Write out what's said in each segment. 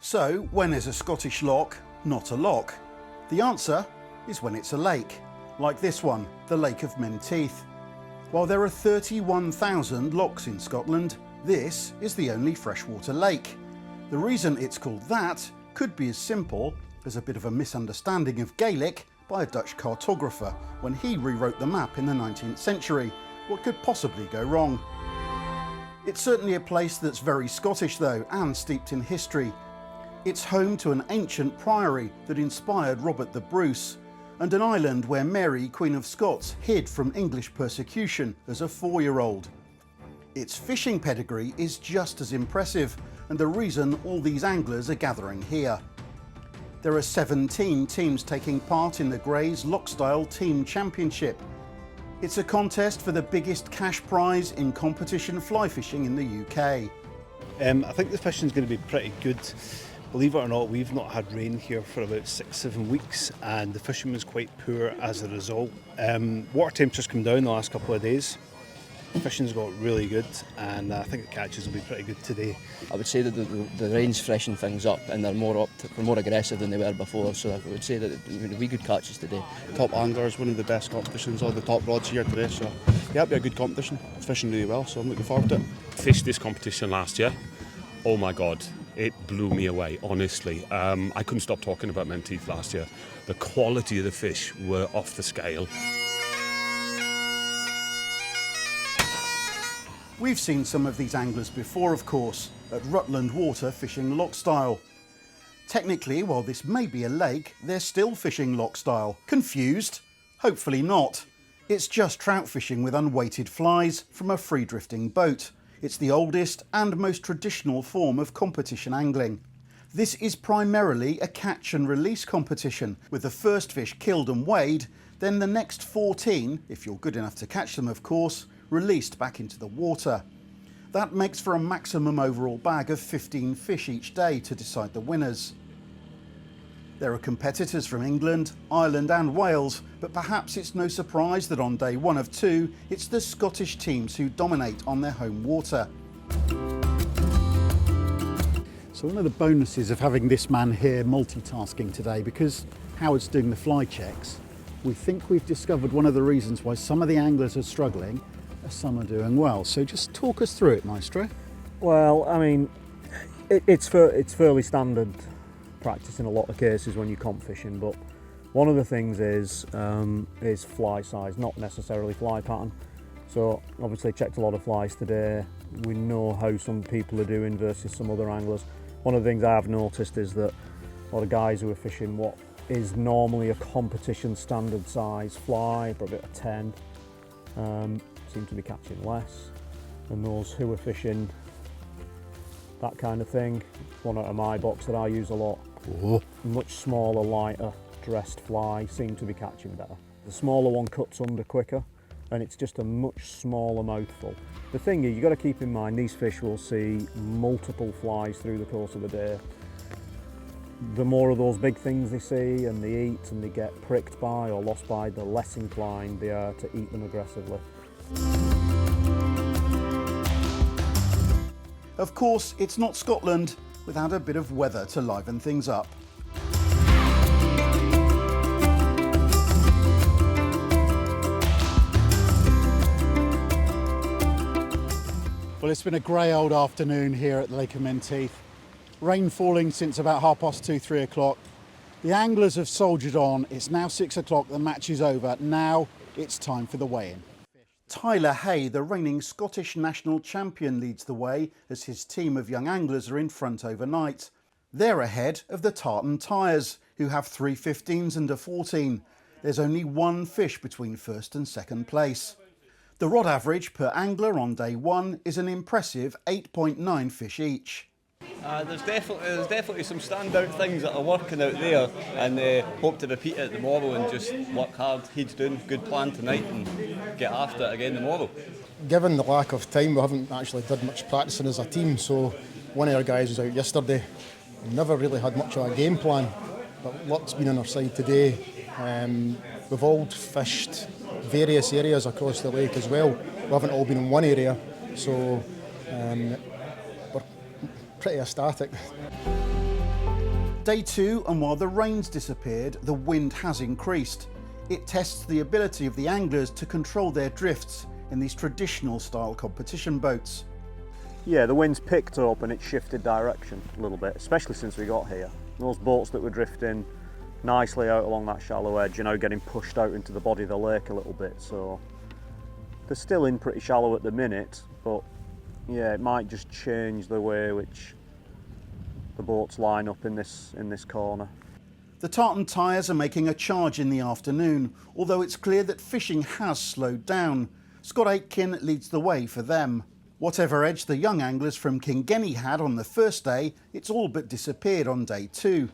So, when is a Scottish loch not a loch? The answer is when it's a lake, like this one, the Lake of Menteith. While there are 31,000 lochs in Scotland, this is the only freshwater lake. The reason it's called that could be as simple as a bit of a misunderstanding of Gaelic by a Dutch cartographer when he rewrote the map in the 19th century. What could possibly go wrong? It's certainly a place that's very Scottish though, and steeped in history. It's home to an ancient priory that inspired Robert the Bruce, and an island where Mary, Queen of Scots, hid from English persecution as a 4-year-old. Its fishing pedigree is just as impressive, and the reason all these anglers are gathering here. There are 17 teams taking part in the Greys Lochstyle Team Championship. It's a contest for the biggest cash prize in competition fly fishing in the UK. I think the fishing's going to be pretty good. Believe it or not, we've not had rain here for about 6-7 weeks, and the fishing was quite poor as a result. Water temperature's come down the last couple of days. The fishing's got really good, and I think the catches will be pretty good today. I would say that the rain's freshened things up, and they're more aggressive than they were before. So I would say that we good catches today. Top anglers, one of the best competitions, all the top rods here today. So yeah, it'll be a good competition. It's fishing really well, so I'm looking forward to it. Fished this competition last year. Oh my God, it blew me away, honestly. I couldn't stop talking about Menteith last year. The quality of the fish were off the scale. We've seen some of these anglers before, of course, at Rutland Water fishing Loch-style. Technically, while this may be a lake, they're still fishing Loch-style. Confused? Hopefully not. It's just trout fishing with unweighted flies from a free-drifting boat. It's the oldest and most traditional form of competition angling. This is primarily a catch and release competition, with the first fish killed and weighed, then the next 14, if you're good enough to catch them of course, released back into the water. That makes for a maximum overall bag of 15 fish each day to decide the winners. There are competitors from England, Ireland and Wales, but perhaps it's no surprise that on day 1 of 2, it's the Scottish teams who dominate on their home water. So one of the bonuses of having this man here multitasking today, because Howard's doing the fly checks, we think we've discovered one of the reasons why some of the anglers are struggling, and some are doing well. So just talk us through it, Maestro. Well, I mean, it's fairly standard practice in a lot of cases when you're comp fishing, but one of the things is fly size, not necessarily fly pattern. So obviously checked a lot of flies today. We know how some people are doing versus some other anglers. One of the things I have noticed is that a lot of guys who are fishing what is normally a competition standard size fly, probably a 10, seem to be catching less, and those who are fishing that kind of thing, one out of my box that I use a lot, much smaller, lighter dressed fly seem to be catching better. The smaller one cuts under quicker, and it's just a much smaller mouthful. The thing is, you've got to keep in mind, these fish will see multiple flies through the course of the day. The more of those big things they see and they eat and they get pricked by or lost by, the less inclined they are to eat them aggressively. Of course, it's not Scotland without a bit of weather to liven things up. Well, it's been a grey old afternoon here at the Lake of Menteith. Rain falling since about 2:30, 3 o'clock. The anglers have soldiered on. It's now 6 o'clock, the match is over. Now it's time for the weigh-in. Tyler Hay, the reigning Scottish national champion, leads the way as his team of young anglers are in front overnight. They're ahead of the Tartan Tyres, who have 3 15s and a 14. There's only one fish between first and second place. The rod average per angler on day 1 is an impressive 8.9 fish each. There's definitely some standout things that are working out there, and hope to repeat it tomorrow and just work hard. He's doing good plan tonight and get after it again tomorrow. Given the lack of time, we haven't actually done much practicing as a team, so one of our guys was out yesterday. We never really had much of a game plan, but luck's been on our side today. We've all fished various areas across the lake as well. We haven't all been in one area, so we're pretty ecstatic. Day 2, and while the rains disappeared, the wind has increased. It tests the ability of the anglers to control their drifts in these traditional style competition boats. Yeah, the wind's picked up and it's shifted direction a little bit, especially since we got here. Those boats that were drifting nicely out along that shallow edge are now getting pushed out into the body of the lake a little bit, so they're still in pretty shallow at the minute, but yeah, it might just change the way which the boats line up in this corner. The tartan tyres are making a charge in the afternoon, although it's clear that fishing has slowed down. Scott Aitken leads the way for them. Whatever edge the young anglers from Kilkenny had on the first day, it's all but disappeared on Day 2.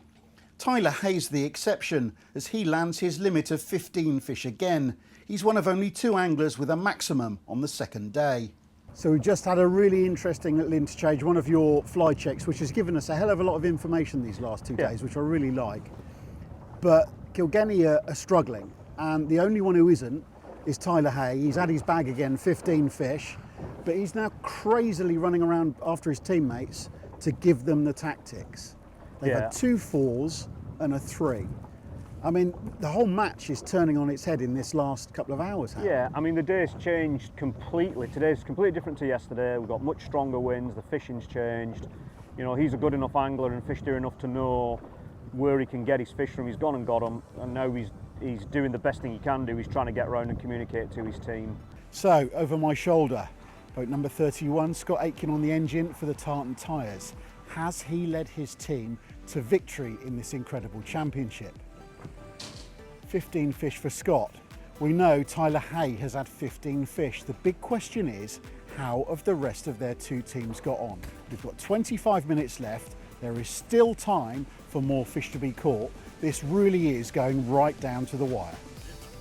Tyler Hay's the exception, as he lands his limit of 15 fish again. He's one of only 2 anglers with a maximum on the second day. So we just had a really interesting little interchange, one of your fly checks, which has given us a hell of a lot of information these last 2 days, which I really like. But Kilkenny are struggling, and the only one who isn't is Tyler Hay. He's had his bag again, 15 fish, but he's now crazily running around after his teammates to give them the tactics. They've had 2 4s and a 3. I mean, the whole match is turning on its head in this last couple of hours. Yeah, I mean, the day's changed completely. Today's completely different to yesterday. We've got much stronger winds, the fishing's changed. You know, he's a good enough angler and fish deer enough to know where he can get his fish from. He's gone and got them, and now he's doing the best thing he can do. He's trying to get around and communicate to his team. So, over my shoulder, boat number 31, Scott Aitken on the engine for the tartan tyres. Has he led his team to victory in this incredible championship? 15 fish for Scott. We know Tyler Hay has had 15 fish. The big question is, how have the rest of their 2 teams got on? We've got 25 minutes left. There is still time for more fish to be caught. This really is going right down to the wire.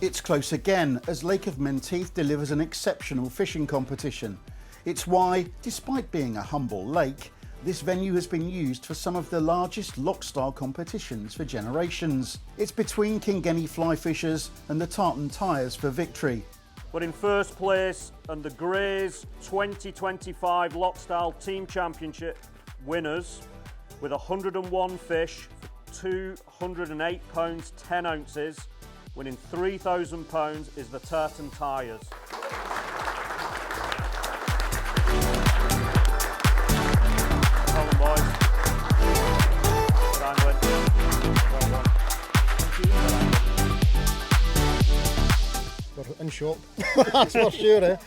It's close again, as Lake of Menteith delivers an exceptional fishing competition. It's why, despite being a humble lake, this venue has been used for some of the largest Loch-style competitions for generations. It's between Kilkenny fly fishers and the tartan tyres for victory. But in first place, and the Greys 2025 Lochstyle Team Championship winners with 101 fish for £208 10 ounces, winning £3,000 is the tartan tyres. We're in shock, that's for sure.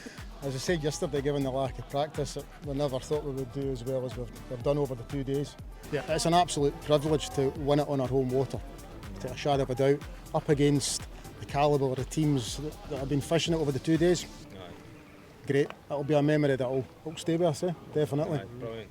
As I said yesterday, given the lack of practice, we never thought we would do as well as we've done over the 2 days. Yeah, it's an absolute privilege to win it on our home water, to a shadow of a doubt, up against the calibre of the teams that have been fishing it over the 2 days. Great, it'll be a memory that'll stay with us, definitely. Brilliant.